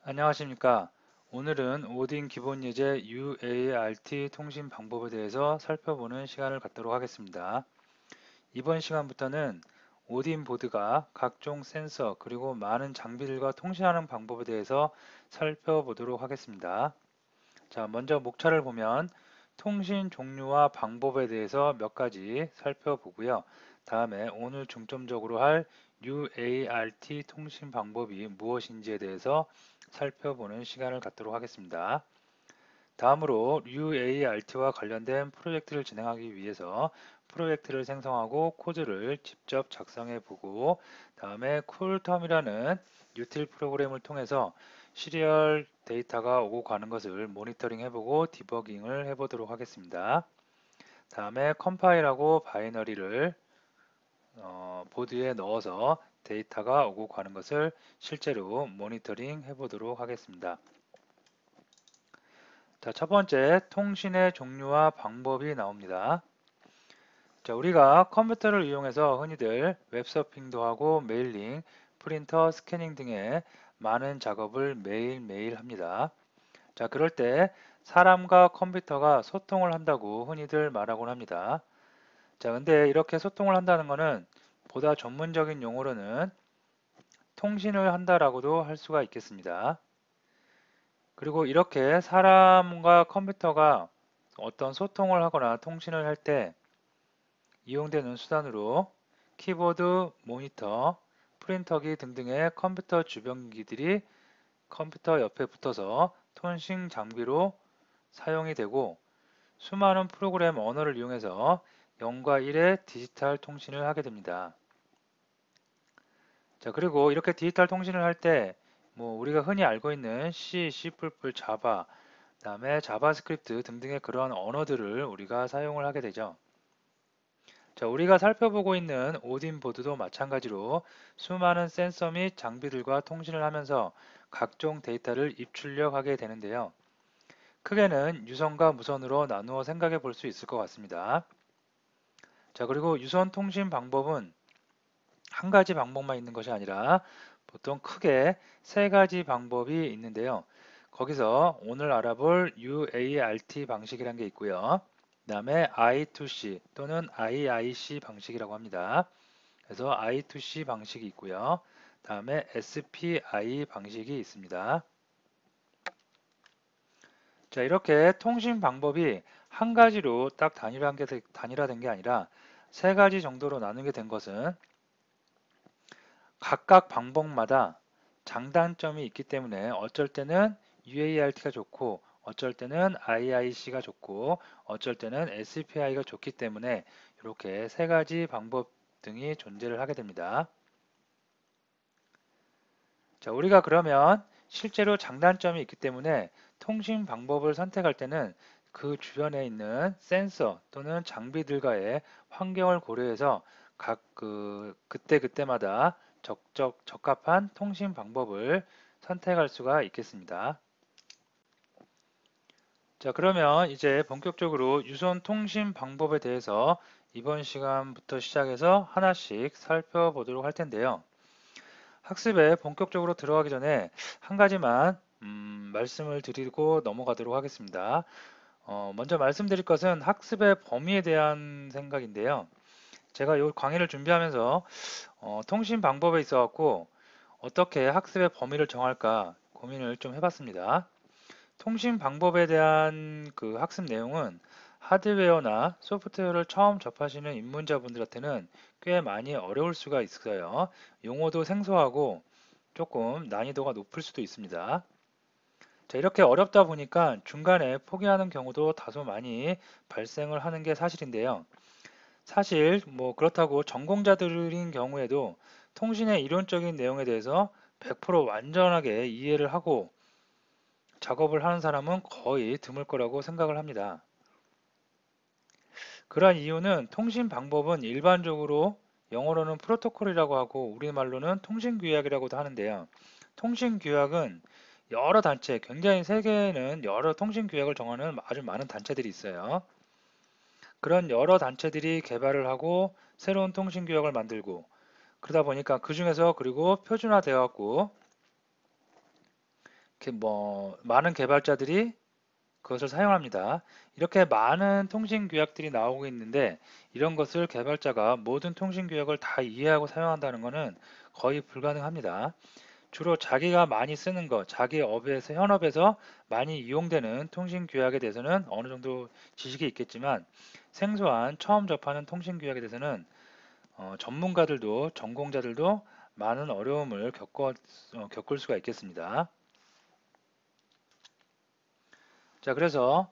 안녕하십니까. 오늘은 오딘 기본 예제 UART 통신 방법에 대해서 살펴보는 시간을 갖도록 하겠습니다. 이번 시간부터는 오딘 보드가 각종 센서 그리고 많은 장비들과 통신하는 방법에 대해서 살펴보도록 하겠습니다. 자, 먼저 목차를 보면 통신 종류와 방법에 대해서 몇 가지 살펴보고요. 다음에 오늘 중점적으로 할 UART 통신 방법이 무엇인지에 대해서 살펴보는 시간을 갖도록 하겠습니다. 다음으로 UART와 관련된 프로젝트를 진행하기 위해서 프로젝트를 생성하고 코드를 직접 작성해 보고 다음에 쿨텀이라는 유틸 프로그램을 통해서 시리얼 데이터가 오고 가는 것을 모니터링 해보고 디버깅을 해보도록 하겠습니다. 다음에 컴파일하고 바이너리를 보드에 넣어서 데이터가 오고 가는 것을 실제로 모니터링 해보도록 하겠습니다. 자, 첫 번째 통신의 종류와 방법이 나옵니다. 자, 우리가 컴퓨터를 이용해서 흔히들 웹서핑도 하고 메일링, 프린터, 스캐닝 등의 많은 작업을 매일매일 합니다. 자, 그럴 때 사람과 컴퓨터가 소통을 한다고 흔히들 말하곤 합니다. 자, 근데 이렇게 소통을 한다는 것은 보다 전문적인 용어로는 통신을 한다라고도 할 수가 있겠습니다. 그리고 이렇게 사람과 컴퓨터가 어떤 소통을 하거나 통신을 할 때 이용되는 수단으로 키보드, 모니터, 프린터기 등등의 컴퓨터 주변기들이 컴퓨터 옆에 붙어서 통신 장비로 사용이 되고 수많은 프로그램 언어를 이용해서 0과 1의 디지털 통신을 하게 됩니다. 자, 그리고 이렇게 디지털 통신을 할 때 우리가 흔히 알고 있는 C, C++, 자바, 그다음에 자바스크립트 등등의 그러한 언어들을 우리가 사용을 하게 되죠. 자, 우리가 살펴보고 있는 오딘 보드도 마찬가지로 수많은 센서 및 장비들과 통신을 하면서 각종 데이터를 입출력하게 되는데요. 크게는 유선과 무선으로 나누어 생각해 볼 수 있을 것 같습니다. 자, 그리고 유선 통신 방법은 한 가지 방법만 있는 것이 아니라 보통 크게 세 가지 방법이 있는데요. 거기서 오늘 알아볼 UART 방식이라는 게 있고요. 그 다음에 I2C 또는 IIC 방식이라고 합니다. 그래서 I2C 방식이 있고요. 다음에 SPI 방식이 있습니다. 자, 이렇게 통신 방법이 한 가지로 딱 단일화된 게 아니라 세 가지 정도로 나누게 된 것은 각각 방법마다 장단점이 있기 때문에 어쩔 때는 UART가 좋고 어쩔 때는 IIC가 좋고 어쩔 때는 SPI가 좋기 때문에 이렇게 세 가지 방법 등이 존재를 하게 됩니다. 자, 우리가 그러면 실제로 장단점이 있기 때문에 통신 방법을 선택할 때는 그 주변에 있는 센서 또는 장비들과의 환경을 고려해서 그때그때마다 적합한 통신 방법을 선택할 수가 있겠습니다. 자, 그러면 이제 본격적으로 유선 통신 방법에 대해서 이번 시간부터 시작해서 하나씩 살펴보도록 할 텐데요. 학습에 본격적으로 들어가기 전에 한 가지만 말씀을 드리고 넘어가도록 하겠습니다. 먼저 말씀드릴 것은 학습의 범위에 대한 생각인데요. 제가 이 강의를 준비하면서 통신 방법에 있어 갖고 어떻게 학습의 범위를 정할까 고민을 좀 해봤습니다. 통신 방법에 대한 그 학습 내용은 하드웨어나 소프트웨어를 처음 접하시는 입문자분들한테는 꽤 많이 어려울 수가 있어요. 용어도 생소하고 조금 난이도가 높을 수도 있습니다. 자, 이렇게 어렵다 보니까 중간에 포기하는 경우도 다소 많이 발생을 하는 게 사실인데요. 사실 그렇다고 전공자들인 경우에도 통신의 이론적인 내용에 대해서 100% 완전하게 이해를 하고 작업을 하는 사람은 거의 드물 거라고 생각을 합니다. 그러한 이유는 통신 방법은 일반적으로 영어로는 프로토콜이라고 하고 우리말로는 통신규약이라고도 하는데요. 통신규약은 여러 단체, 굉장히 세계에는 여러 통신규약을 정하는 아주 많은 단체들이 있어요. 그런 여러 단체들이 개발을 하고 새로운 통신규약을 만들고 그러다 보니까 그 중에서 그리고 표준화되어 갖고 많은 개발자들이 그것을 사용합니다. 이렇게 많은 통신 규약들이 나오고 있는데 이런 것을 개발자가 모든 통신 규약을 다 이해하고 사용한다는 것은 거의 불가능합니다. 주로 자기가 많이 쓰는 것, 자기 업에서 현업에서 많이 이용되는 통신 규약에 대해서는 어느 정도 지식이 있겠지만 생소한 처음 접하는 통신 규약에 대해서는 전문가들도 전공자들도 많은 어려움을 겪을 수가 있겠습니다. 자, 그래서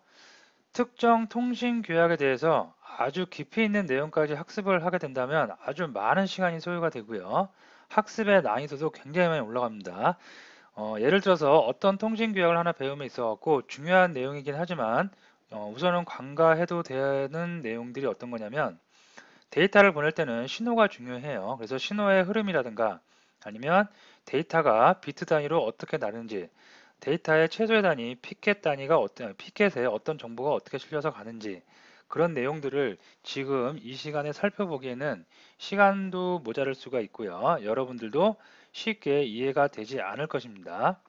특정 통신 규약에 대해서 아주 깊이 있는 내용까지 학습을 하게 된다면 아주 많은 시간이 소요가 되고요. 학습의 난이도도 굉장히 많이 올라갑니다. 예를 들어서 어떤 통신 규약을 하나 배움에 있어 갖고 중요한 내용이긴 하지만 우선은 간과해도 되는 내용들이 어떤 거냐면 데이터를 보낼 때는 신호가 중요해요. 그래서 신호의 흐름이라든가 아니면 데이터가 비트 단위로 어떻게 나는지 데이터의 최소의 단위, 피켓 단위가 피켓에 어떤 정보가 어떻게 실려서 가는지 그런 내용들을 지금 이 시간에 살펴보기에는 시간도 모자랄 수가 있고요. 여러분들도 쉽게 이해가 되지 않을 것입니다.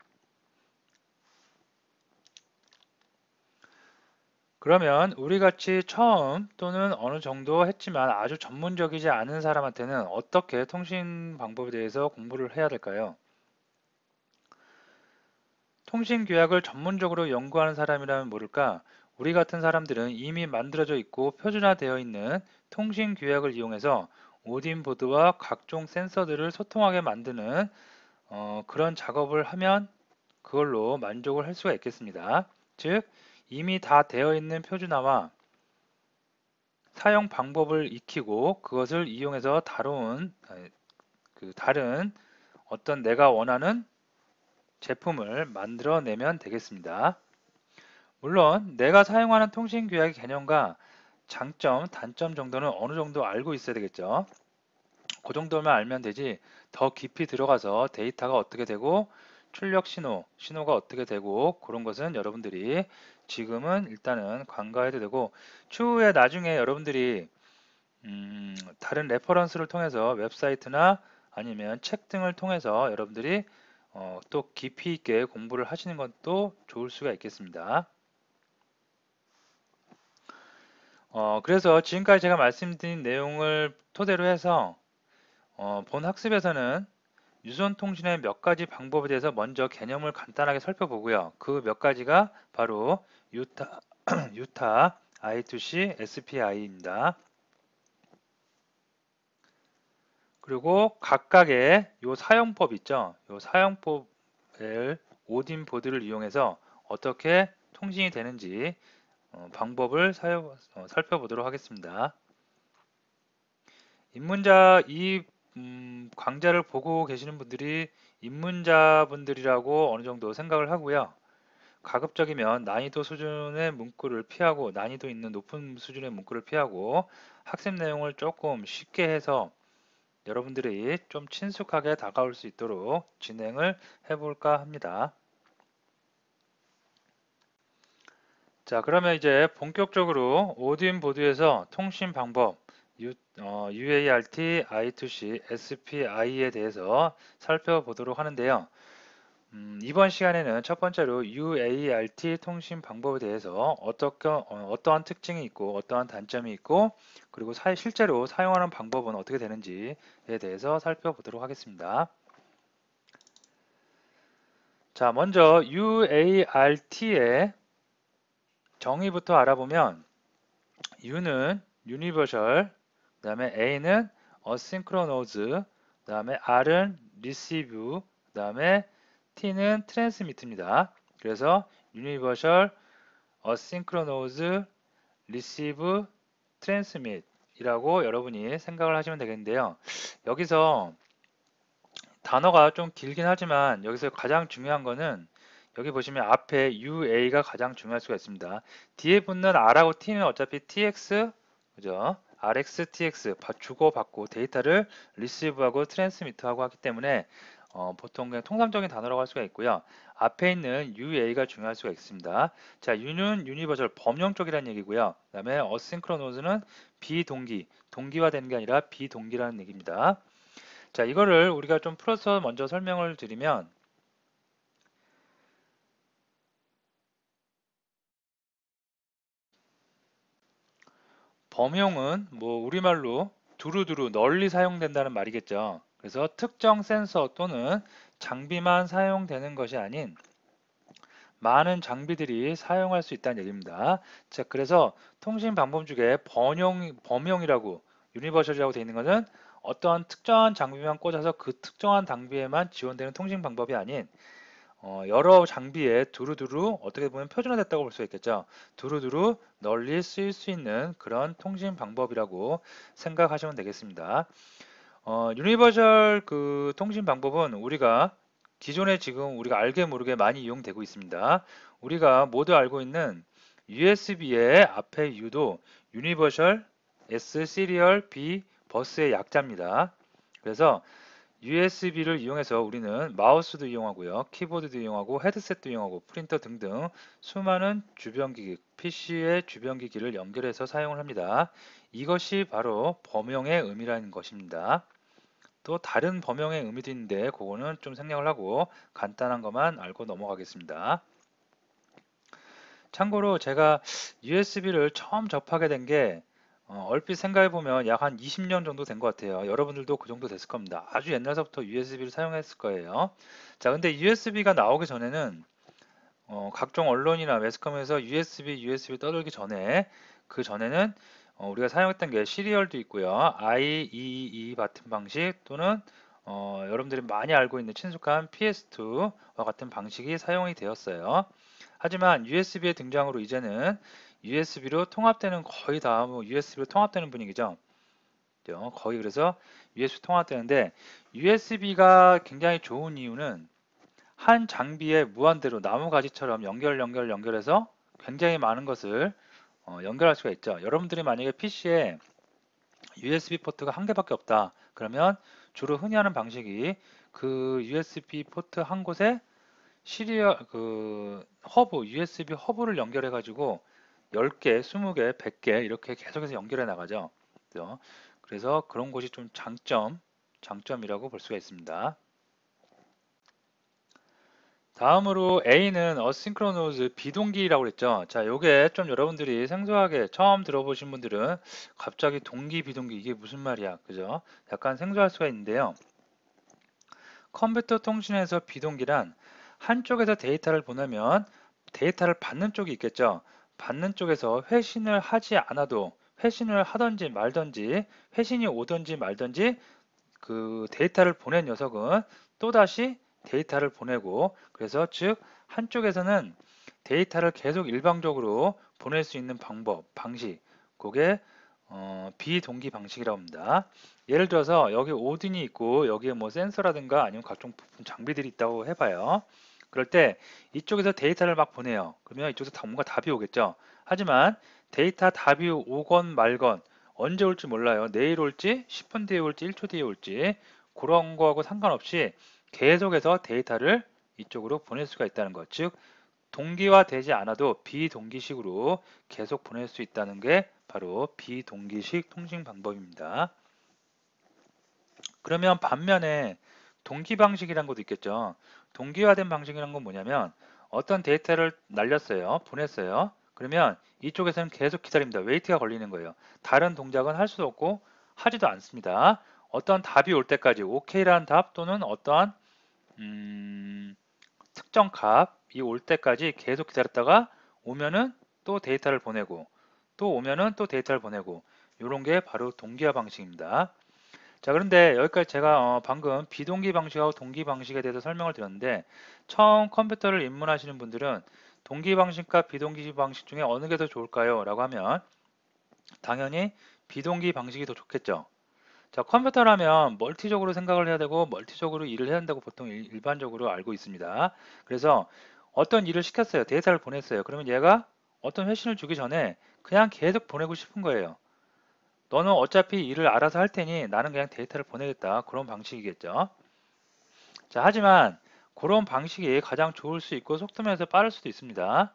그러면 우리 같이 처음 또는 어느 정도 했지만 아주 전문적이지 않은 사람한테는 어떻게 통신 방법에 대해서 공부를 해야 될까요? 통신 규약을 전문적으로 연구하는 사람이라면 모를까? 우리 같은 사람들은 이미 만들어져 있고 표준화되어 있는 통신 규약을 이용해서 오딘 보드와 각종 센서들을 소통하게 만드는 그런 작업을 하면 그걸로 만족을 할 수가 있겠습니다. 즉, 이미 다 되어 있는 표준화와 사용 방법을 익히고 그것을 이용해서 다른 어떤 내가 원하는 제품을 만들어내면 되겠습니다. 물론 내가 사용하는 통신 규약의 개념과 장점, 단점 정도는 어느 정도 알고 있어야 되겠죠. 그 정도만 알면 되지 더 깊이 들어가서 데이터가 어떻게 되고 출력 신호가 어떻게 되고 그런 것은 여러분들이 지금은 일단은 간과해도 되고 추후에 나중에 여러분들이 다른 레퍼런스를 통해서 웹사이트나 아니면 책 등을 통해서 여러분들이 또 깊이 있게 공부를 하시는 것도 좋을 수가 있겠습니다. 그래서 지금까지 제가 말씀드린 내용을 토대로 해서 본 학습에서는 유선 통신의 몇 가지 방법에 대해서 먼저 개념을 간단하게 살펴보고요. 그 몇 가지가 바로 유타, 유타, I2C, SPI입니다. 그리고 각각의 요 사용법 있죠. 요 사용법을 오딘 보드를 이용해서 어떻게 통신이 되는지 방법을 살펴보도록 하겠습니다. 이 강좌를 보고 계시는 분들이 입문자분들이라고 어느 정도 생각을 하고요. 가급적이면 난이도 수준의 문구를 피하고 난이도 있는 높은 수준의 문구를 피하고 학습 내용을 조금 쉽게 해서 여러분들이 좀 친숙하게 다가올 수 있도록 진행을 해볼까 합니다. 자, 그러면 이제 본격적으로 오딘 보드에서 통신 방법 UART, I2C, SPI에 대해서 살펴보도록 하는데요. 이번 시간에는 첫 번째로 UART 통신 방법에 대해서 어떠한 특징이 있고 어떠한 단점이 있고 그리고 실제로 사용하는 방법은 어떻게 되는지에 대해서 살펴보도록 하겠습니다. 자, 먼저 UART의 정의부터 알아보면 U는 Universal, 그 다음에 A는 Asynchronous, 그 다음에 R은 Receive, 그 다음에 T는 Transmit입니다. 그래서 Universal, Asynchronous, Receive, Transmit 이라고 여러분이 생각을 하시면 되겠는데요. 여기서 단어가 좀 길긴 하지만 여기서 가장 중요한 거는 여기 보시면 앞에 UA가 가장 중요할 수가 있습니다. 뒤에 붙는 R하고 T는 어차피 TX, 그죠? RX, TX 주고받고 데이터를 receive하고 transmit하고 하기 때문에 보통 그냥 통상적인 단어라고 할 수가 있고요. 앞에 있는 UA가 중요할 수가 있습니다. 자, U는 유니버설 범용적이라는 얘기고요. 그 다음에 어싱크로노즈는 비동기, 동기화되는 게 아니라 비동기라는 얘기입니다. 자, 이거를 우리가 좀 풀어서 먼저 설명을 드리면 범용은 뭐 우리말로 두루두루 널리 사용된다는 말이겠죠. 그래서 특정 센서 또는 장비만 사용되는 것이 아닌 많은 장비들이 사용할 수 있다는 얘기입니다. 자, 그래서 통신 방법 중에 범용이라고 유니버셜이라고 되어 있는 것은 어떤 특정한 장비만 꽂아서 그 특정한 장비에만 지원되는 통신 방법이 아닌 여러 장비에 두루두루 어떻게 보면 표준화됐다고 볼 수 있겠죠. 두루두루 널리 쓰일 수 있는 그런 통신 방법이라고 생각하시면 되겠습니다. 유니버셜 그 통신 방법은 우리가 기존에 지금 우리가 알게 모르게 많이 이용되고 있습니다. 우리가 모두 알고 있는 USB의 앞에 U도 유니버셜, S 시리얼, B 버스의 약자입니다. 그래서 USB를 이용해서 우리는 마우스도 이용하고요, 키보드도 이용하고, 헤드셋도 이용하고, 프린터 등등 수많은 주변기기, PC의 주변기기를 연결해서 사용을 합니다. 이것이 바로 범용의 의미라는 것입니다. 또 다른 범용의 의미도 있는데 그거는 좀 생략을 하고 간단한 것만 알고 넘어가겠습니다. 참고로 제가 USB를 처음 접하게 된 게 얼핏 생각해보면 약 한 20년 정도 된 것 같아요. 여러분들도 그 정도 됐을 겁니다. 아주 옛날서부터 USB를 사용했을 거예요. 자, 근데 USB가 나오기 전에는 각종 언론이나 매스컴에서 USB 떠들기 전에 그 전에는 우리가 사용했던 게 시리얼도 있고요. IEEE 같은 방식 또는 여러분들이 많이 알고 있는 친숙한 PS2와 같은 방식이 사용이 되었어요. 하지만 USB의 등장으로 이제는 USB로 통합되는 거의 다 USB로 통합되는 분위기죠. 거의 그래서 USB 통합되는데 USB가 굉장히 좋은 이유는 한 장비에 무한대로 나무가지처럼 연결해서 굉장히 많은 것을 연결할 수가 있죠. 여러분들이 만약에 PC에 USB 포트가 한 개밖에 없다. 그러면 주로 흔히 하는 방식이 그 USB 포트 한 곳에 시리얼 USB 허브를 연결해 가지고 10개, 20개, 100개 이렇게 계속해서 연결해 나가죠. 그래서 그런 것이 좀 장점이라고 볼 수가 있습니다. 다음으로 A는 어싱크로노즈 비동기라고 했죠. 자, 요게 좀 여러분들이 생소하게 처음 들어보신 분들은 갑자기 동기, 비동기 이게 무슨 말이야, 그죠? 약간 생소할 수가 있는데요. 컴퓨터 통신에서 비동기란 한쪽에서 데이터를 보내면 데이터를 받는 쪽이 있겠죠. 받는 쪽에서 회신을 하지 않아도 회신을 하든지 말든지 회신이 오든지 말든지 그 데이터를 보낸 녀석은 또다시 데이터를 보내고 그래서 즉 한쪽에서는 데이터를 계속 일방적으로 보낼 수 있는 방식 그게 비동기 방식이라고 합니다. 예를 들어서 여기 오딘이 있고 여기에 뭐 센서라든가 아니면 각종 부품 장비들이 있다고 해봐요. 그럴 때 이쪽에서 데이터를 막 보내요. 그러면 이쪽에서 뭔가 답이 오겠죠. 하지만 데이터 답이 오건 말건 언제 올지 몰라요. 내일 올지, 10분 뒤에 올지, 1초 뒤에 올지 그런 거하고 상관없이 계속해서 데이터를 이쪽으로 보낼 수가 있다는 것. 즉 동기화되지 않아도 비동기식으로 계속 보낼 수 있다는 게 바로 비동기식 통신 방법입니다. 그러면 반면에 동기 방식이란 것도 있겠죠. 동기화된 방식이란 건 뭐냐면 어떤 데이터를 날렸어요. 보냈어요. 그러면 이쪽에서는 계속 기다립니다. 웨이트가 걸리는 거예요. 다른 동작은 할 수도 없고 하지도 않습니다. 어떤 답이 올 때까지 OK라는 답 또는 어떠한 특정 값이 올 때까지 계속 기다렸다가 오면은 또 데이터를 보내고 또 오면은 또 데이터를 보내고 이런 게 바로 동기화 방식입니다. 자, 그런데 여기까지 제가 방금 비동기 방식하고 동기 방식에 대해서 설명을 드렸는데 처음 컴퓨터를 입문하시는 분들은 동기 방식과 비동기 방식 중에 어느 게 더 좋을까요? 라고 하면 당연히 비동기 방식이 더 좋겠죠. 자, 컴퓨터라면 멀티적으로 생각을 해야 되고 멀티적으로 일을 해야 한다고 보통 일반적으로 알고 있습니다. 그래서 어떤 일을 시켰어요. 데이터를 보냈어요. 그러면 얘가 어떤 회신을 주기 전에 그냥 계속 보내고 싶은 거예요. 너는 어차피 일을 알아서 할 테니 나는 그냥 데이터를 보내겠다. 그런 방식이겠죠. 자, 하지만 그런 방식이 가장 좋을 수 있고 속도면서 빠를 수도 있습니다.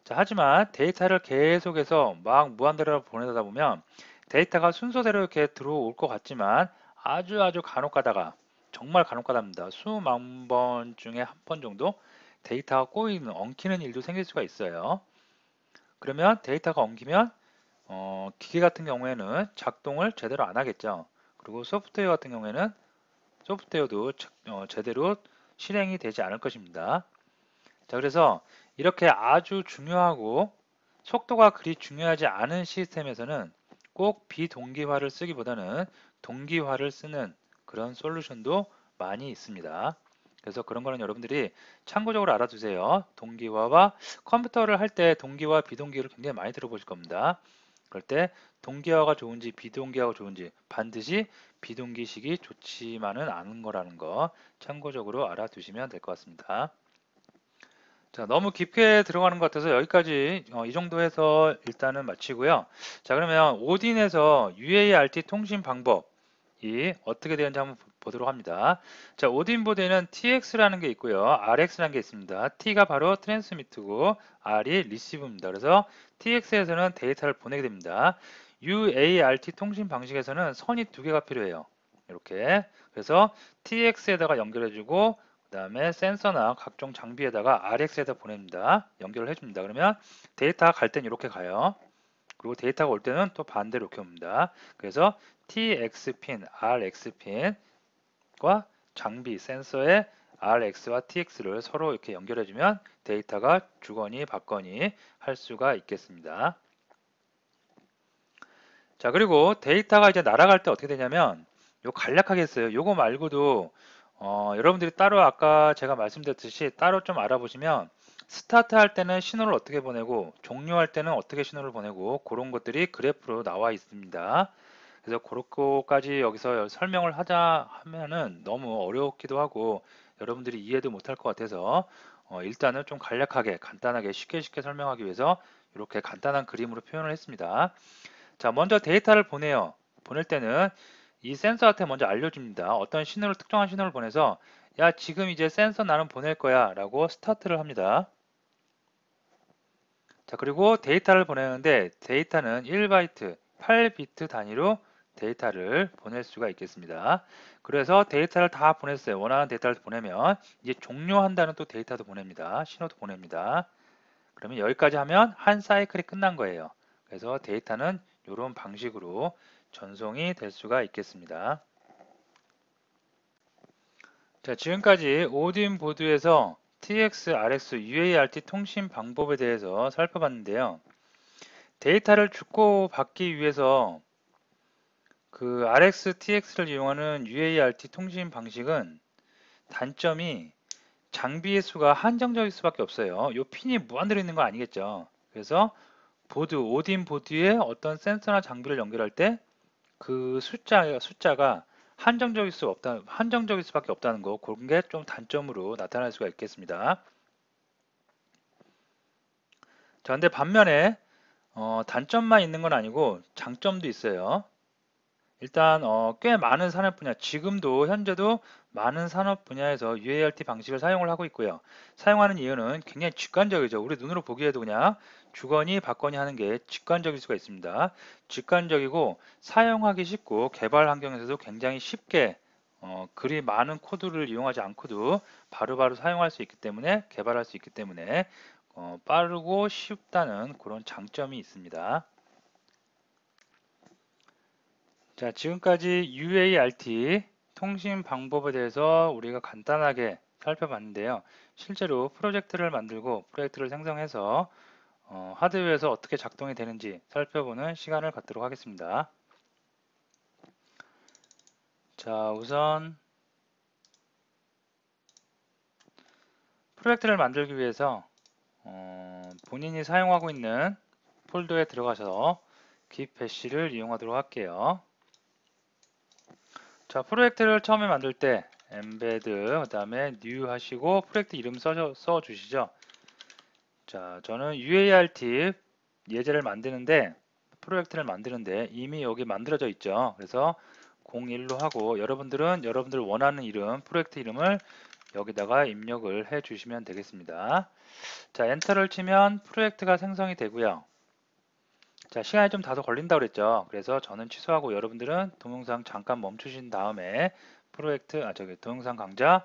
자, 하지만 데이터를 계속해서 막 무한대로 보내다 보면 데이터가 순서대로 이렇게 들어올 것 같지만 아주 간혹 가다가 정말 간혹 가다입니다. 수만 번 중에 한 번 정도 데이터가 꼬이는 엉키는 일도 생길 수가 있어요. 그러면 데이터가 엉키면 기계 같은 경우에는 작동을 제대로 안 하겠죠. 그리고 소프트웨어 같은 경우에는 소프트웨어도 제대로 실행이 되지 않을 것입니다. 자, 그래서 이렇게 아주 중요하고 속도가 그리 중요하지 않은 시스템에서는 꼭 비동기화를 쓰기보다는 동기화를 쓰는 그런 솔루션도 많이 있습니다. 그래서 그런 거는 여러분들이 참고적으로 알아두세요. 동기화와 컴퓨터를 할 때 동기화, 비동기를 굉장히 많이 들어보실 겁니다. 그럴 때 동기화가 좋은지 비동기화가 좋은지 반드시 비동기식이 좋지만은 않은 거라는 거 참고적으로 알아두시면 될 것 같습니다. 자, 너무 깊게 들어가는 것 같아서 여기까지 이 정도 해서 일단은 마치고요. 자, 그러면 오딘에서 UART 통신 방법이 어떻게 되는지 한번 보도록 합니다. 자, 오딘 보드에는 TX라는 게 있고요. RX라는 게 있습니다. T가 바로 트랜스미트고 R이 리시브입니다. 그래서 TX에서는 데이터를 보내게 됩니다. UART 통신 방식에서는 선이 두 개가 필요해요. 이렇게. 그래서 TX에다가 연결해주고 그 다음에 센서나 각종 장비에다가 RX에다 보냅니다. 연결을 해줍니다. 그러면 데이터가 갈 때는 이렇게 가요. 그리고 데이터가 올 때는 또 반대로 이렇게 옵니다. 그래서 TX핀, RX핀과 장비, 센서의 RX와 TX를 서로 이렇게 연결해주면 데이터가 주거니 받거니 할 수가 있겠습니다. 자, 그리고 데이터가 이제 날아갈 때 어떻게 되냐면 요 간략하게 했어요. 요거 말고도 여러분들이 따로 아까 제가 말씀드렸듯이 따로 좀 알아보시면 스타트 할 때는 신호를 어떻게 보내고 종료할 때는 어떻게 신호를 보내고 그런 것들이 그래프로 나와 있습니다. 그래서 그렇게까지 여기서 설명을 하자 하면은 너무 어렵기도 하고 여러분들이 이해도 못할 것 같아서 일단은 좀 간략하게 간단하게 쉽게 설명하기 위해서 이렇게 간단한 그림으로 표현을 했습니다. 자, 먼저 데이터를 보내요. 보낼 때는 이 센서한테 먼저 알려줍니다. 어떤 신호를, 특정한 신호를 보내서 야, 지금 이제 센서 나는 보낼 거야 라고 스타트를 합니다. 자, 그리고 데이터를 보내는데 데이터는 1바이트, 8비트 단위로 데이터를 보낼 수가 있겠습니다. 그래서 데이터를 다 보냈어요. 원하는 데이터를 보내면 이제 종료한다는 또 데이터도 보냅니다. 신호도 보냅니다. 그러면 여기까지 하면 한 사이클이 끝난 거예요. 그래서 데이터는 이런 방식으로 전송이 될 수가 있겠습니다. 자, 지금까지 오딘 보드에서 TX, RX, UART 통신 방법에 대해서 살펴봤는데요. 데이터를 주고받기 위해서 그 RX, TX를 이용하는 UART 통신 방식은 단점이 장비의 수가 한정적일 수밖에 없어요. 이 핀이 무한대로 있는 거 아니겠죠. 그래서 보드, 오딘 보드에 어떤 센서나 장비를 연결할 때 그 숫자가 한정적일 수밖에 없다는 거, 그런 게 좀 단점으로 나타날 수가 있겠습니다. 자, 근데 반면에 단점만 있는 건 아니고 장점도 있어요. 일단 꽤 많은 산업 분야, 지금도 현재도 많은 산업 분야에서 UART 방식을 사용을 하고 있고요. 사용하는 이유는 굉장히 직관적이죠. 우리 눈으로 보기에도 그냥 주거니 받거니 하는 게 직관적일 수가 있습니다. 직관적이고 사용하기 쉽고 개발 환경에서도 굉장히 쉽게 그리 많은 코드를 이용하지 않고도 바로바로 사용할 수 있기 때문에 개발할 수 있기 때문에 빠르고 쉽다는 그런 장점이 있습니다. 자, 지금까지 UART 통신 방법에 대해서 우리가 간단하게 살펴봤는데요. 실제로 프로젝트를 만들고 프로젝트를 생성해서 하드웨어에서 어떻게 작동이 되는지 살펴보는 시간을 갖도록 하겠습니다. 자, 우선 프로젝트를 만들기 위해서 본인이 사용하고 있는 폴더에 들어가셔서 git bash를 이용하도록 할게요. 자, 프로젝트를 처음에 만들 때 embed 그 다음에 new 하시고 프로젝트 이름 써 주시죠. 자, 저는 UART 예제를 만드는데 프로젝트를 만드는데 이미 여기 만들어져 있죠. 그래서 01로 하고 여러분들은 여러분들 원하는 이름, 프로젝트 이름을 여기다가 입력을 해 주시면 되겠습니다. 자, 엔터를 치면 프로젝트가 생성이 되고요. 자, 시간이 좀 다소 걸린다고 그랬죠. 그래서 저는 취소하고 여러분들은 동영상 잠깐 멈추신 다음에 동영상 강좌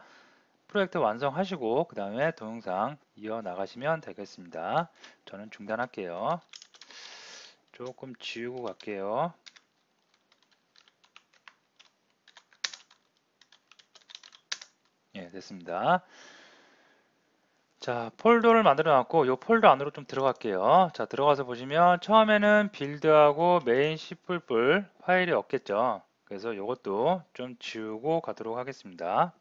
프로젝트 완성하시고 그 다음에 동영상 이어나가시면 되겠습니다. 저는 중단할게요. 조금 지우고 갈게요. 예, 됐습니다. 자, 폴더를 만들어 놨고 이 폴더 안으로 좀 들어갈게요. 자, 들어가서 보시면 처음에는 빌드하고 메인 C++ 파일이 없겠죠. 그래서 이것도 좀 지우고 가도록 하겠습니다.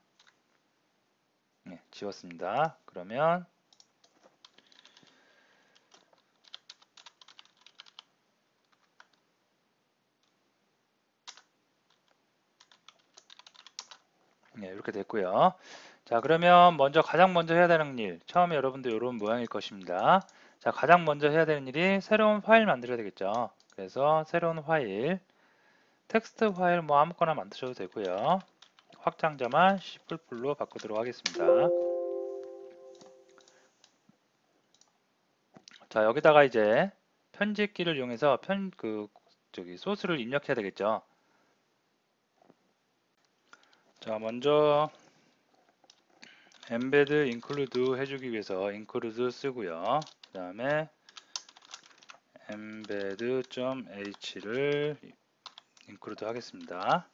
네, 지웠습니다. 그러면 네, 이렇게 됐고요. 자, 그러면 가장 먼저 해야 되는 일, 처음에 여러분들 이런 모양일 것입니다. 자, 가장 먼저 해야 되는 일이 새로운 파일 만들어야 되겠죠. 그래서 새로운 파일, 텍스트 파일 뭐 아무거나 만드셔도 되고요. 확장자만 C++로 바꾸도록 하겠습니다. 자, 여기다가 이제 편집기를 이용해서 소스를 입력해야 되겠죠. 자, 먼저 embed include 해주기 위해서 include 쓰고요. 그 다음에 embed.h를 include 하겠습니다.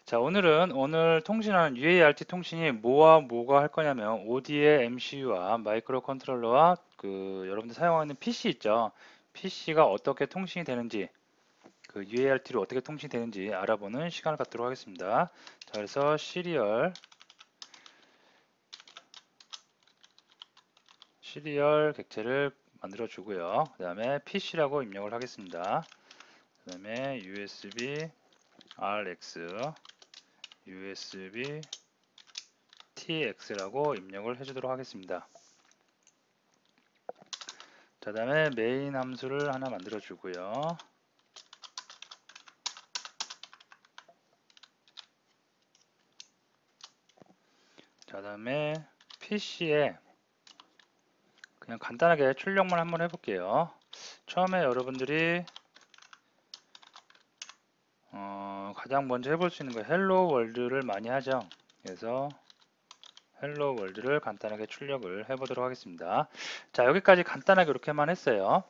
자, 오늘 통신하는 UART 통신이 뭐와 뭐가 할 거냐면 OD의 MCU와 마이크로 컨트롤러와 여러분들 사용하는 PC 있죠. PC가 어떻게 통신이 되는지 그 UART로 어떻게 통신이 되는지 알아보는 시간을 갖도록 하겠습니다. 자, 그래서 시리얼 객체를 만들어 주고요. 그 다음에 PC라고 입력을 하겠습니다. 그 다음에 USB RX, USB TX라고 입력을 해주도록 하겠습니다. 자, 다음에 메인 함수를 하나 만들어 주고요. 자, 다음에 PC에 그냥 간단하게 출력만 한번 해볼게요. 처음에 여러분들이 가장 먼저 해볼 수 있는 거 헬로 월드를 많이 하죠. 그래서 헬로 월드를 간단하게 출력을 해보도록 하겠습니다. 자, 여기까지 간단하게 이렇게만 했어요.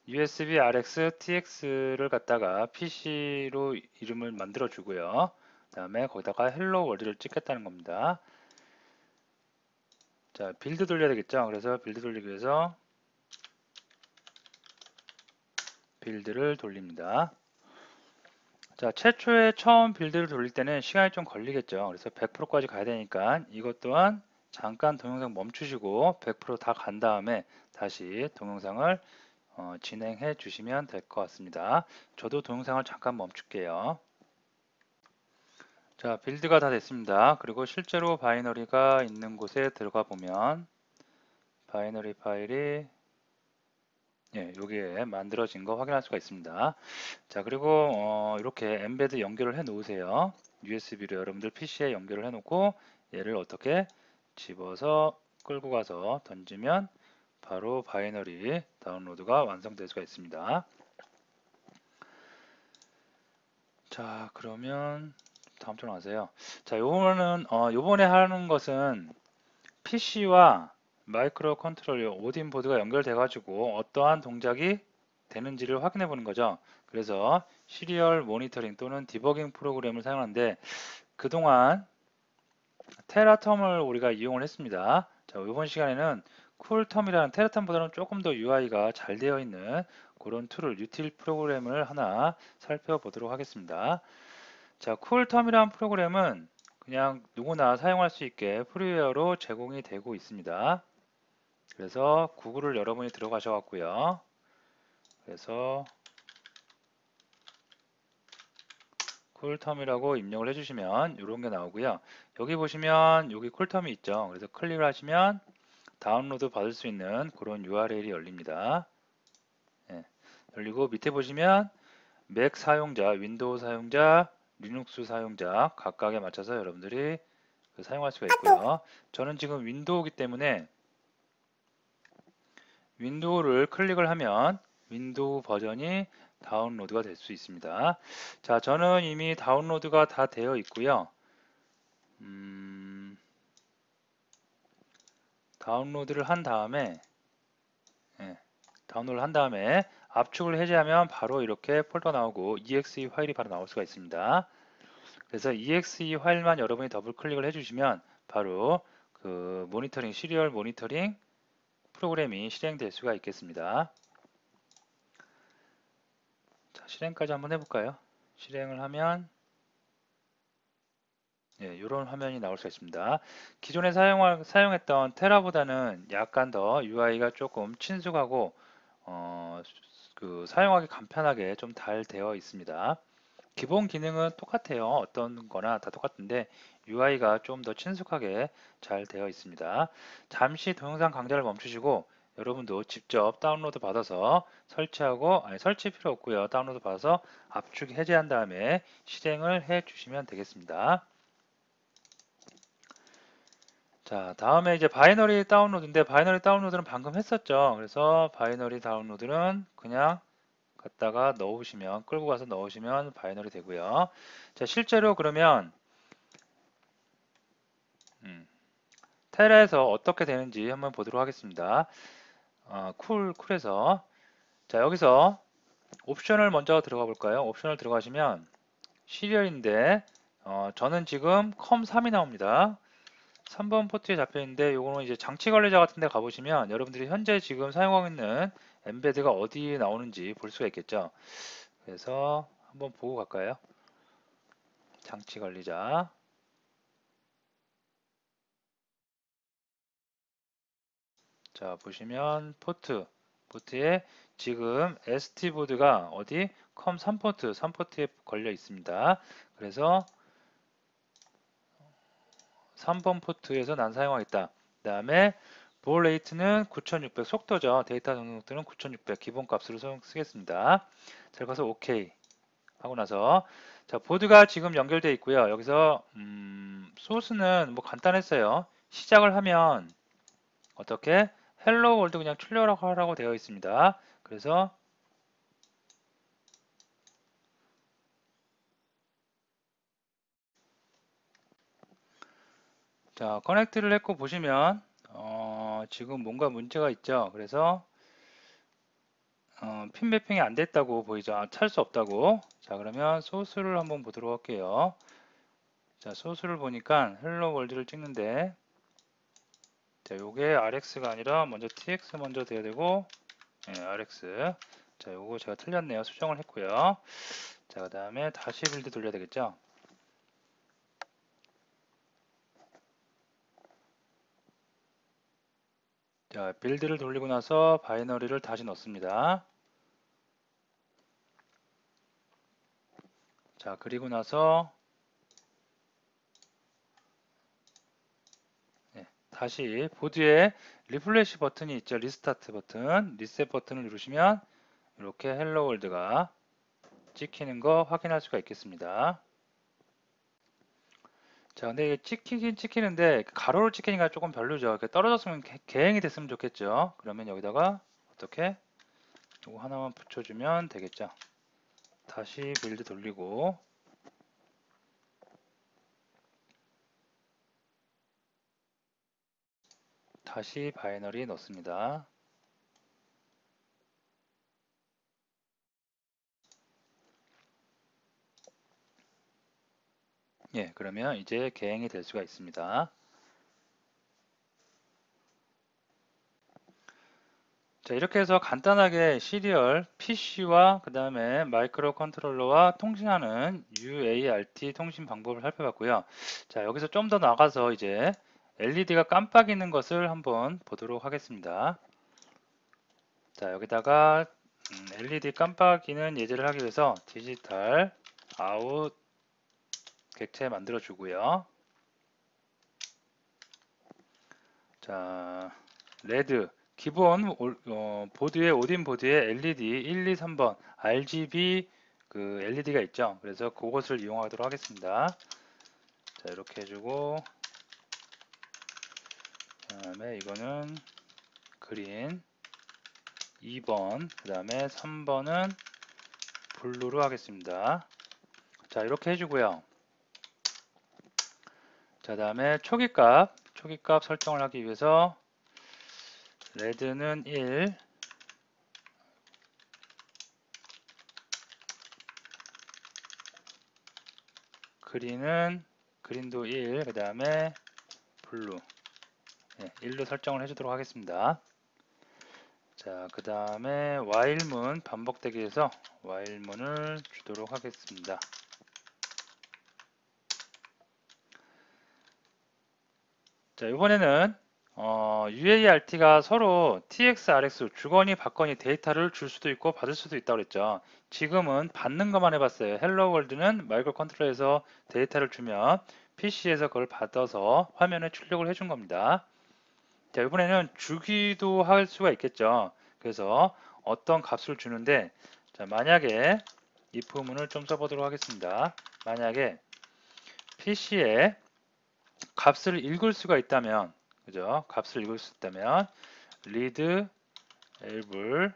USB RX TX를 갖다가 PC로 이름을 만들어 주고요. 그 다음에 거기다가 헬로 월드를 찍겠다는 겁니다. 자, 빌드 돌려야 되겠죠. 그래서 빌드 돌리기 위해서 빌드를 돌립니다. 자, 최초에 처음 빌드를 돌릴 때는 시간이 좀 걸리겠죠. 그래서 100%까지 가야 되니까 이것 또한 잠깐 동영상 멈추시고 100%다 간 다음에 다시 동영상을 진행해 주시면 될 것 같습니다. 저도 동영상을 잠깐 멈출게요. 자, 빌드가 다 됐습니다. 그리고 실제로 바이너리가 있는 곳에 들어가 보면 바이너리 파일이 여기에 만들어진 거 확인할 수가 있습니다. 자, 그리고 이렇게 엠베드 연결을 해 놓으세요. USB로 여러분들 PC에 연결을 해 놓고 얘를 어떻게 집어서 끌고 가서 던지면 바로 바이너리 다운로드가 완성될 수가 있습니다. 자, 그러면 다음 쪽으로 가세요. 자, 요번에 하는 것은 PC와 마이크로 컨트롤러 오딘 보드가 연결돼 가지고 어떠한 동작이 되는지를 확인해 보는 거죠. 그래서 시리얼 모니터링 또는 디버깅 프로그램을 사용하는데 그동안 테라텀을 우리가 이용을 했습니다. 자, 이번 시간에는 쿨텀이라는 테라텀보다는 조금 더 UI가 잘 되어 있는 그런 툴을 유틸 프로그램을 하나 살펴보도록 하겠습니다. 자, 쿨텀이라는 프로그램은 그냥 누구나 사용할 수 있게 프리웨어로 제공이 되고 있습니다. 그래서 구글을 여러분이 들어가셔 갖고요. 그래서 쿨텀이라고 입력을 해주시면 이런 게 나오고요. 여기 보시면 여기 쿨텀이 있죠. 그래서 클릭을 하시면 다운로드 받을 수 있는 그런 URL이 열립니다. 열리고 밑에 보시면 맥 사용자, 윈도우 사용자, 리눅스 사용자 각각에 맞춰서 여러분들이 사용할 수가 있고요. 저는 지금 윈도우이기 때문에 윈도우를 클릭을 하면 윈도우 버전이 다운로드가 될 수 있습니다. 자, 저는 이미 다운로드가 다 되어 있고요. 다운로드를 한 다음에 압축을 해제하면 바로 이렇게 폴더 나오고 exe 파일이 바로 나올 수가 있습니다. 그래서 exe 파일만 여러분이 더블 클릭을 해주시면 바로 그 모니터링, 시리얼 모니터링 프로그램이 실행될 수가 있겠습니다. 자, 실행까지 한번 해볼까요? 실행을 하면 이런 화면이 나올 수 있습니다. 기존에 사용했던 테라보다는 약간 더 UI가 조금 친숙하고 사용하기 간편하게 좀 잘 되어 있습니다. 기본 기능은 똑같아요. 어떤 거나 다 똑같은데 UI가 좀 더 친숙하게 잘 되어 있습니다. 잠시 동영상 강좌를 멈추시고 여러분도 직접 다운로드 받아서 설치하고, 설치 필요 없고요. 다운로드 받아서 압축 해제한 다음에 실행을 해 주시면 되겠습니다. 자, 다음에 이제 바이너리 다운로드인데 바이너리 다운로드는 방금 했었죠. 그래서 바이너리 다운로드는 그냥 갖다가 넣으시면, 끌고 가서 넣으시면 바이너리 되고요. 자, 실제로 그러면 테라에서 어떻게 되는지 한번 보도록 하겠습니다. 쿨에서 자, 여기서 옵션을 먼저 들어가 볼까요? 옵션을 들어가시면 시리얼인데 저는 지금 컴3이 나옵니다. 3번 포트에 잡혀 있는데 요거는 이제 장치 관리자 같은 데 가보시면 여러분들이 현재 지금 사용하고 있는 엠베드가 어디에 나오는지 볼 수가 있겠죠. 그래서 한번 보고 갈까요? 장치 관리자. 자, 보시면 포트에 지금 ST보드가 어디? 컴3포트, 3포트에 걸려 있습니다. 그래서 3번 포트에서 난 사용하겠다. 그 다음에 볼 레이트는 9600 속도죠. 데이터 속도는 9600 기본값으로 쓰겠습니다. 자, 가서 OK 하고 나서 자, 보드가 지금 연결되어 있고요. 여기서 소스는 뭐 간단했어요. 시작을 하면 어떻게 헬로 월드 그냥 출력하라고 되어 있습니다. 그래서 자, 커넥트를 했고 보시면 지금 뭔가 문제가 있죠. 그래서 핀 매핑이 안 됐다고 보이죠. 찰 수 없다고. 자, 그러면 소스를 한번 보도록 할게요. 자, 소스를 보니까 헬로 월드를 찍는데 자, 요게 RX가 아니라 먼저 TX 먼저 돼야 되고 RX. 자, 요거 제가 틀렸네요. 수정을 했고요. 자, 그 다음에 다시 빌드 돌려야 되겠죠. 자, 빌드를 돌리고 나서 바이너리를 다시 넣습니다. 자, 그리고 나서 다시 보드에 리플래시 버튼이 있죠. 리스타트 버튼, 리셋 버튼을 누르시면 이렇게 헬로 월드가 찍히는 거 확인할 수가 있겠습니다. 자, 근데 이게 찍히긴 찍히는데 가로로 찍히니까 조금 별로죠. 이렇게 떨어졌으면 개행이 됐으면 좋겠죠. 그러면 여기다가 어떻게 이거 하나만 붙여주면 되겠죠. 다시 빌드 돌리고 다시 바이너리 넣습니다. 예, 그러면 이제 개행이 될 수가 있습니다. 자, 이렇게 해서 간단하게 시리얼 PC와 그 다음에 마이크로 컨트롤러와 통신하는 UART 통신 방법을 살펴봤고요. 자, 여기서 좀 더 나가서 이제 LED가 깜빡이는 것을 한번 보도록 하겠습니다. 자, 여기다가 LED 깜빡이는 예제를 하기 위해서 디지털 아웃 객체 만들어 주고요. 자, 레드 기본 보드에 오딘 보드에 LED 1, 2, 3번 RGB 그 LED가 있죠. 그래서 그것을 이용하도록 하겠습니다. 자, 이렇게 해주고 그다음에 이거는 그린 2번 그다음에 3번은 블루로 하겠습니다. 자, 이렇게 해주고요. 자, 다음에 초기값 설정을 하기 위해서 레드는 1 그린도 1, 그 다음에 블루 1로 설정을 해주도록 하겠습니다. 자, 그 다음에 while문 반복되기 위해서 while문을 주도록 하겠습니다. 자, 이번에는 UART가 서로 TX, RX 주거니 받거니 데이터를 줄 수도 있고 받을 수도 있다고 그랬죠. 지금은 받는 것만 해봤어요. 헬로 월드는 마이크로 컨트롤러에서 데이터를 주면 PC에서 그걸 받아서 화면에 출력을 해준 겁니다. 자, 이번에는 주기도 할 수가 있겠죠. 그래서 어떤 값을 주는데, 자, 만약에 if문을 좀 써보도록 하겠습니다. 만약에 PC에 값을 읽을 수가 있다면, 그죠? 값을 읽을 수 있다면 read able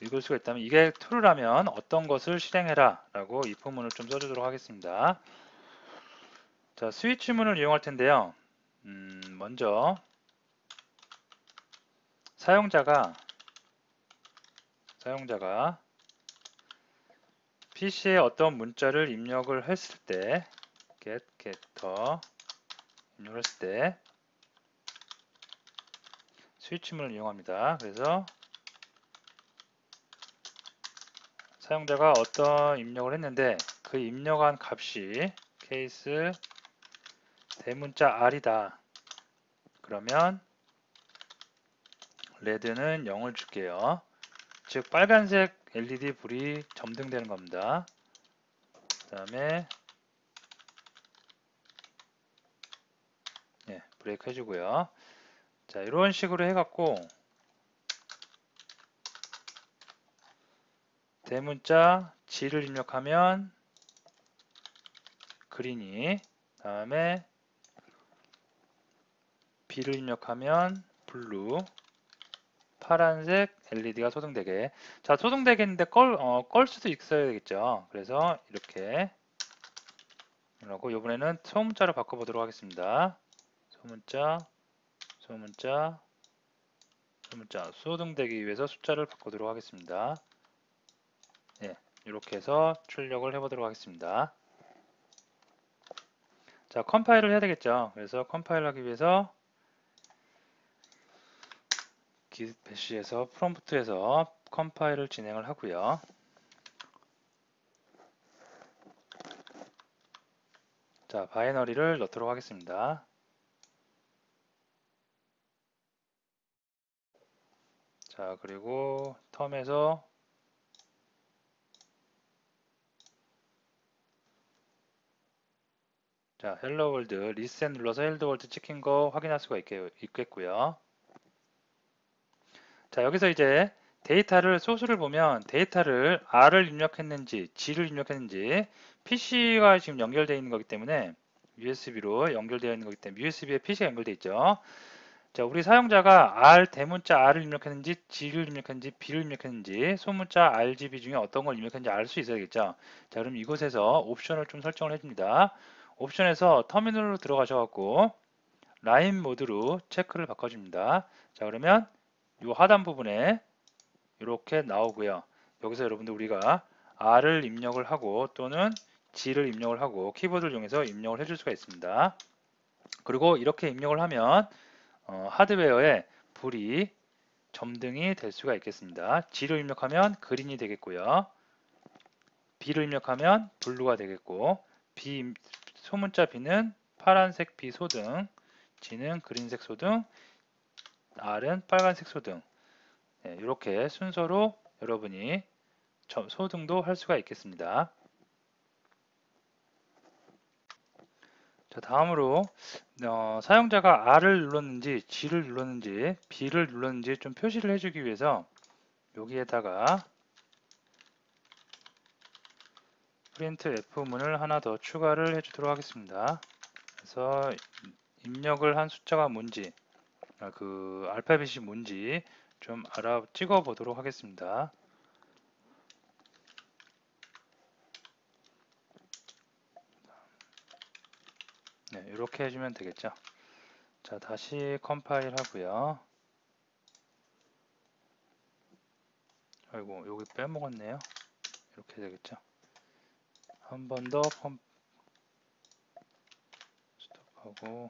읽을 수가 있다면 이게 true라면 어떤 것을 실행해라 라고 if문을 좀 써주도록 하겠습니다. 자, 스위치문을 이용할 텐데요. 먼저 사용자가 PC에 어떤 문자를 입력을 했을 때 getter 입력을 했을 때 스위치문을 이용합니다. 그래서 사용자가 어떤 입력을 했는데 그 입력한 값이 케이스 대문자 R이다. 그러면 red는 0을 줄게요. 즉 빨간색 LED 불이 점등되는 겁니다. 그 다음에 브레이크 해주고요. 자, 이런 식으로 해갖고 대문자 G를 입력하면 그린이, 다음에 B를 입력하면 블루, 파란색 LED가 소등되게. 자, 소등되겠는데 끌 수도 있어야 되겠죠. 그래서 이렇게 하고 이번에는 소문자로 바꿔보도록 하겠습니다. 소문자 소등되기 위해서 숫자를 바꾸도록 하겠습니다. 이렇게 해서 출력을 해보도록 하겠습니다. 자, 컴파일을 해야 되겠죠. 그래서 컴파일 하기 위해서 git bash에서 프롬프트에서 컴파일을 진행을 하고요. 자, 바이너리를 넣도록 하겠습니다. 자, 그리고 텀에서 자, 헬로 월드 리셋 눌러서 헬로 월드 찍힌 거 확인할 수가 있겠고요. 자, 여기서 이제 데이터를 소스를 보면 데이터를 R을 입력했는지 G를 입력했는지 PC가 지금 연결되어 있는 거기 때문에 USB로 연결되어 있는 거기 때문에 USB에 PC가 연결되어 있죠. 자, 우리 사용자가 R 대문자 R을 입력했는지 G를 입력했는지 B를 입력했는지 소문자 RGB 중에 어떤 걸 입력했는지 알 수 있어야겠죠. 자, 그럼 이곳에서 옵션을 좀 설정을 해줍니다. 옵션에서 터미널로 들어가셔갖고 라인 모드로 체크를 바꿔줍니다. 자, 그러면 이 하단 부분에 이렇게 나오고요. 여기서 여러분들 우리가 R을 입력을 하고 또는 G를 입력을 하고 키보드를 이용해서 입력을 해줄 수가 있습니다. 그리고 이렇게 입력을 하면 하드웨어에 불이 점등이 될 수가 있겠습니다. G를 입력하면 그린이 되겠고요. B를 입력하면 블루가 되겠고 소문자 B는 파란색 B 소등, G는 그린색 소등, R은 빨간색 소등. 이렇게 순서로 여러분이 소등도 할 수가 있겠습니다. 자, 다음으로 사용자가 R을 눌렀는지 G를 눌렀는지 B를 눌렀는지 좀 표시를 해주기 위해서 여기에다가 프린트 F문을 하나 더 추가를 해주도록 하겠습니다. 그래서 입력을 한 숫자가 뭔지 그 알파벳이 뭔지 좀 찍어 보도록 하겠습니다. 이렇게 해주면 되겠죠. 자, 다시 컴파일 하고요. 아이고, 여기 빼먹었네요. 이렇게 되겠죠. 한 번 더 펌 스톱하고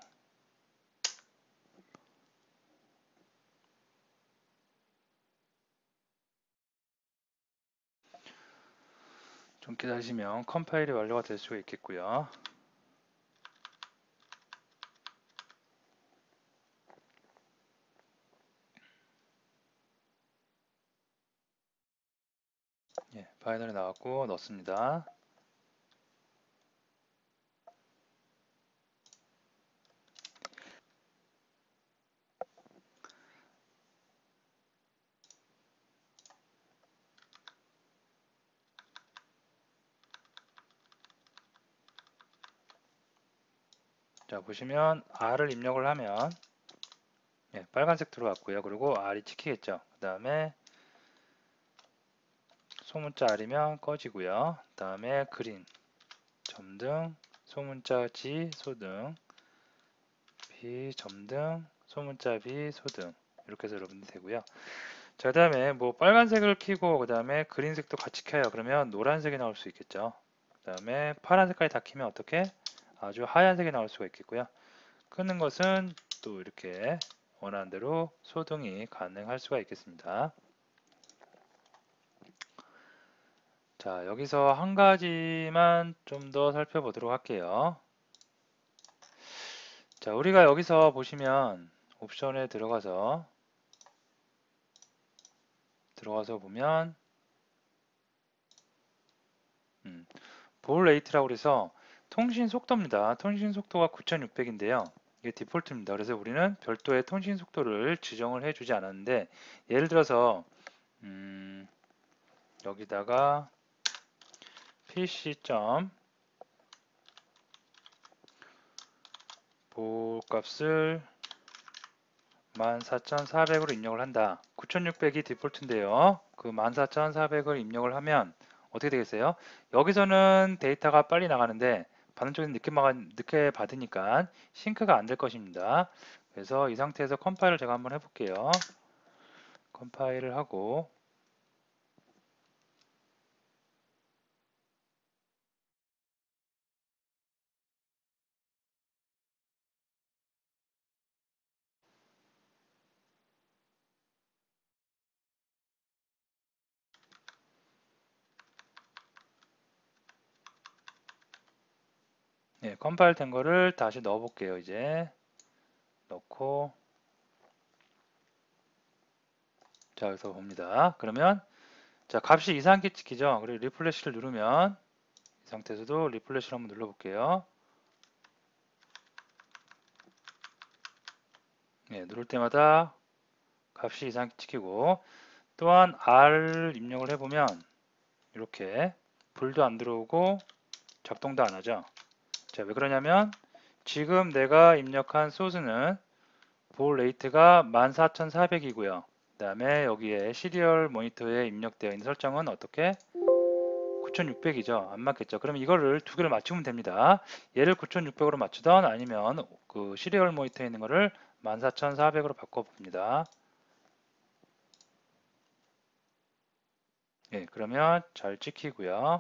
좀 기다리시면 컴파일이 완료가 될 수가 있겠고요. 예, 파이널이 나왔고 넣습니다. 자, 보시면 R을 입력을 하면 예, 빨간색 들어왔고요. 그리고 R이 찍히겠죠. 그 다음에 소문자 R이면 꺼지고요. 그 다음에 그린, 점등, 소문자 G, 소등, B, 점등, 소문자 B, 소등 이렇게 해서 여러분들 되고요. 자, 그 다음에 뭐 빨간색을 켜고 그 다음에 그린색도 같이 켜요. 그러면 노란색이 나올 수 있겠죠. 그 다음에 파란색까지 다 켜면 어떻게? 아주 하얀색이 나올 수가 있겠고요. 끄는 것은 또 이렇게 원하는 대로 소등이 가능할 수가 있겠습니다. 자, 여기서 한 가지만 좀 더 살펴보도록 할게요. 자, 우리가 여기서 보시면 옵션에 들어가서 보면 볼 레이트라고 그래서 통신 속도입니다. 통신 속도가 9600인데요. 이게 디폴트입니다. 그래서 우리는 별도의 통신 속도를 지정을 해주지 않았는데 예를 들어서 여기다가 pc. 볼 값을 14400으로 입력을 한다. 9600이 디폴트인데요. 그 14400을 입력을 하면 어떻게 되겠어요? 여기서는 데이터가 빨리 나가는데 받는 쪽에는 늦게 받으니까 싱크가 안 될 것입니다. 그래서 이 상태에서 컴파일을 제가 한번 해볼게요. 컴파일을 하고 네, 컴파일 된 거를 다시 넣어 볼게요. 이제 넣고 자, 여기서 봅니다. 그러면 자, 값이 이상하게 찍히죠. 그리고 리플래시를 누르면 이 상태에서도 리플래시를 한번 눌러볼게요. 네, 누를 때마다 값이 이상하게 찍히고 또한 R 입력을 해보면 이렇게 불도 안 들어오고 작동도 안 하죠. 자, 왜 그러냐면 지금 내가 입력한 소스는 볼 레이트가 14400이고요. 그 다음에 여기에 시리얼 모니터에 입력되어 있는 설정은 어떻게? 9600이죠. 안 맞겠죠. 그럼 이거를 두 개를 맞추면 됩니다. 얘를 9600으로 맞추던 아니면 그 시리얼 모니터에 있는 거를 14400으로 바꿔봅니다. 예, 그러면 잘 찍히고요.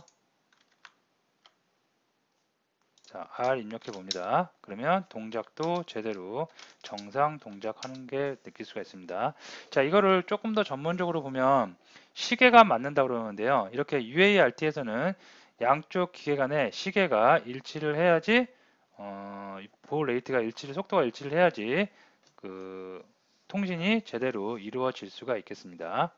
자, R 입력해 봅니다. 그러면 동작도 제대로 정상 동작하는 게 느낄 수가 있습니다. 자, 이거를 조금 더 전문적으로 보면 시계가 맞는다 그러는데요. 이렇게 UART에서는 양쪽 기계 간의 시계가 일치를 해야지 볼 레이트가 속도가 일치를 해야지 그 통신이 제대로 이루어질 수가 있겠습니다.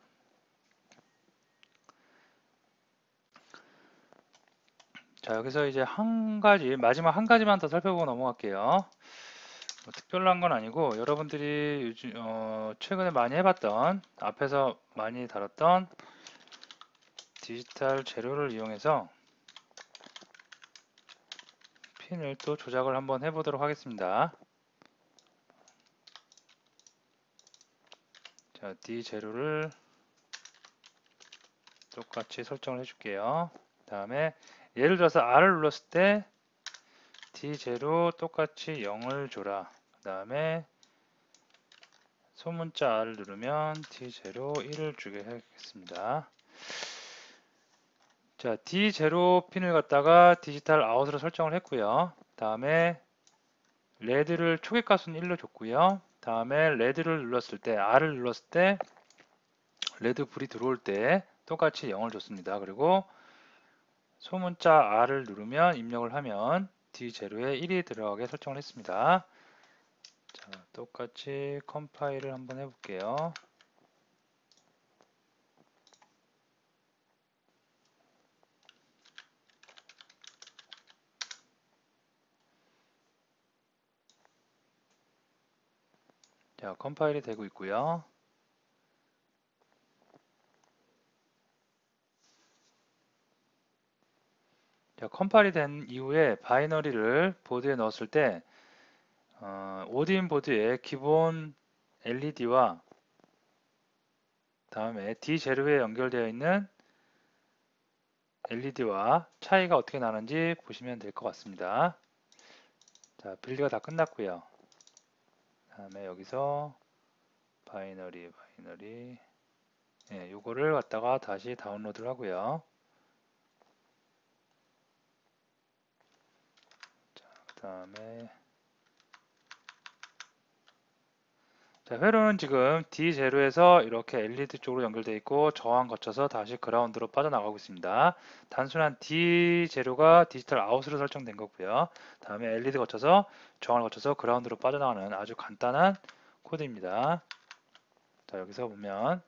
자, 여기서 이제 마지막 한 가지만 더 살펴보고 넘어갈게요. 뭐 특별한 건 아니고 여러분들이 요즘 최근에 많이 해봤던 앞에서 많이 다뤘던 디지털 재료를 이용해서 핀을 또 조작을 한번 해보도록 하겠습니다. 자, D 재료를 똑같이 설정을 해줄게요. 그 다음에 예를 들어서 R을 눌렀을 때 D 재료 똑같이 0을 줘라. 그 다음에 소문자 R을 누르면 D 재료 1을 주게 하겠습니다. 자, D0 핀을 갖다가 디지털 아웃으로 설정을 했고요. 다음에 레드를 초계가수는 1로 줬고요. 다음에 레드를 눌렀을 때, R을 눌렀을 때 레드 불이 들어올 때 똑같이 0을 줬습니다. 그리고 소문자 R을 누르면 입력을 하면 D0에 1이 들어가게 설정을 했습니다. 자, 똑같이 컴파일을 한번 해볼게요. 자, 컴파일이 되고 있고요. 자, 컴파일이 된 이후에 바이너리를 보드에 넣었을 때 오딘 보드의 기본 LED와 다음에 D0에 연결되어 있는 LED와 차이가 어떻게 나는지 보시면 될 것 같습니다. 자, 빌드가 다 끝났고요. 다음에 여기서 바이너리 요거를 갖다가 다시 다운로드를 하고요. 자, 그 다음에 자, 회로는 지금 D0에서 이렇게 LED 쪽으로 연결되어 있고 저항 거쳐서 다시 그라운드로 빠져나가고 있습니다. 단순한 D0가 디지털 아웃으로 설정된 거고요. 다음에 LED 거쳐서 저항을 거쳐서 그라운드로 빠져나가는 아주 간단한 코드입니다. 자, 여기서 보면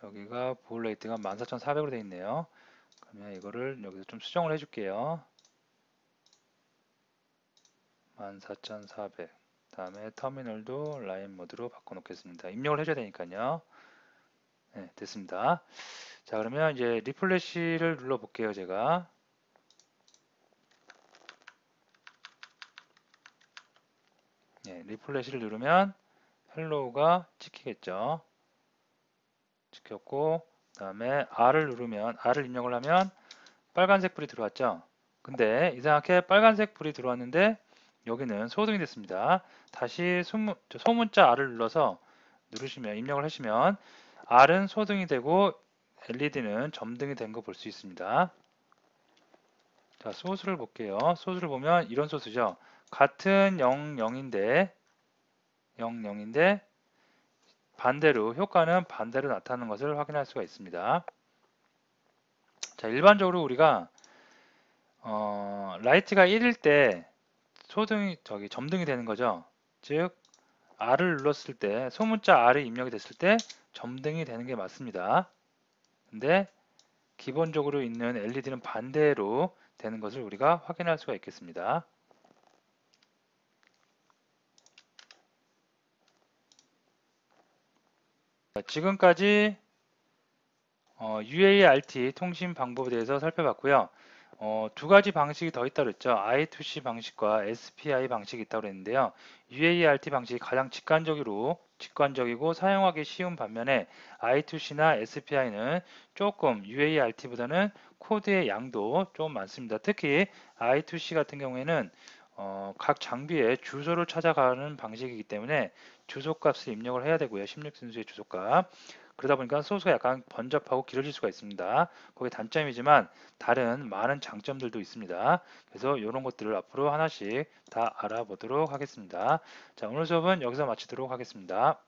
여기가 볼 레이트가 14,400으로 되어 있네요. 그러면 이거를 여기서 좀 수정을 해줄게요. 14,400. 다음에 터미널도 라인 모드로 바꿔놓겠습니다. 입력을 해줘야 되니까요. 네, 됐습니다. 자, 그러면 이제 리플래시를 눌러 볼게요, 제가. 네, 리플래시를 누르면 헬로우가 찍히겠죠. 찍혔고, 그다음에 R을 누르면 R을 입력을 하면 빨간색 불이 들어왔죠. 근데 이상하게 빨간색 불이 들어왔는데 여기는 소등이 됐습니다. 다시 소문자 R을 눌러서 누르시면 입력을 하시면 R은 소등이 되고 LED는 점등이 된 거 볼 수 있습니다. 자, 소스를 볼게요. 소스를 보면 이런 소스죠. 같은 00인데 반대로 효과는 반대로 나타나는 것을 확인할 수가 있습니다. 자, 일반적으로 우리가 라이트가 1일 때 점등이 되는 거죠. 즉 R을 눌렀을 때 소문자 R이 입력이 됐을 때 점등이 되는 게 맞습니다. 근데 기본적으로 있는 LED는 반대로 되는 것을 우리가 확인할 수가 있겠습니다. 자, 지금까지 UART 통신 방법에 대해서 살펴봤고요. 두 가지 방식이 더 있다고 그랬죠. I2C 방식과 SPI 방식이 있다고 그랬는데요. UART 방식이 가장 직관적이고 사용하기 쉬운 반면에 I2C나 SPI는 조금 UART보다는 코드의 양도 좀 많습니다. 특히 I2C 같은 경우에는 각 장비에 주소를 찾아가는 방식이기 때문에 주소값을 입력을 해야 되고요. 16순수의 주소값. 그러다 보니까 소스가 약간 번잡하고 길어질 수가 있습니다. 그게 단점이지만 다른 많은 장점들도 있습니다. 그래서 이런 것들을 앞으로 하나씩 다 알아보도록 하겠습니다. 자, 오늘 수업은 여기서 마치도록 하겠습니다.